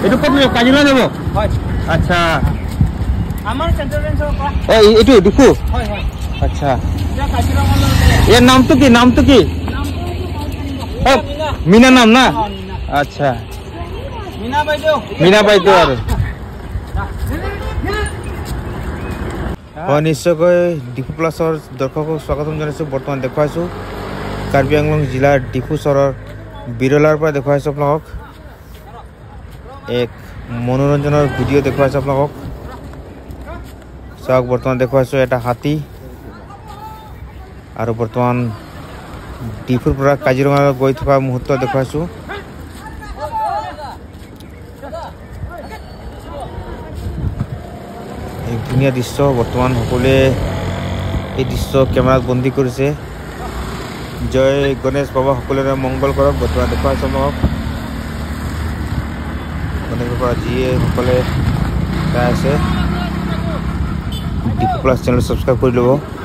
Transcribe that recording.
এইটো ক'ত কাজিৰঙা যাব আচ্ছা আমাৰ চেন্ট্ৰেল ৰেঞ্জৰ পৰা এইটো ডিফু আচ্ছা ইয়াৰ নামটো কি মিনা নাম না আচ্ছা মিনা বাইদেউ আৰু নিশ্চয়কৈ ডিফু প্লাছৰ দৰ্শকক স্বাগতম জনাইছোঁ বৰ্তমান দেখুৱাইছোঁ কাৰ্বি আংলং জিলাৰ ডিফু চহৰৰ বিৰলাৰ পৰা দেখুৱাইছোঁ আপোনালোকক এক মনোৰঞ্জনৰ ভিডিঅ' দেখুৱাইছোঁ আপোনালোকক চাওক বৰ্তমান দেখুৱাইছোঁ এটা হাতী আৰু বৰ্তমান ডিফুৰ পৰা কাজিৰঙালৈ গৈ থকা মুহূৰ্ত দেখুৱাইছোঁ এক ধুনীয়া দৃশ্য বৰ্তমান সকলোৱে এই দৃশ্য কেমেৰাত বন্দী কৰিছে জয় গণেশ বাবা সকলোৰে মংগল কৰক বৰ্তমান দেখুৱাইছোঁ আপোনালোকক গণেশ বাবা যিয়ে সকলে চাই আছে ডিফু প্লাছ চেনেল ছাবস্ক্ৰাইব কৰি ল'ব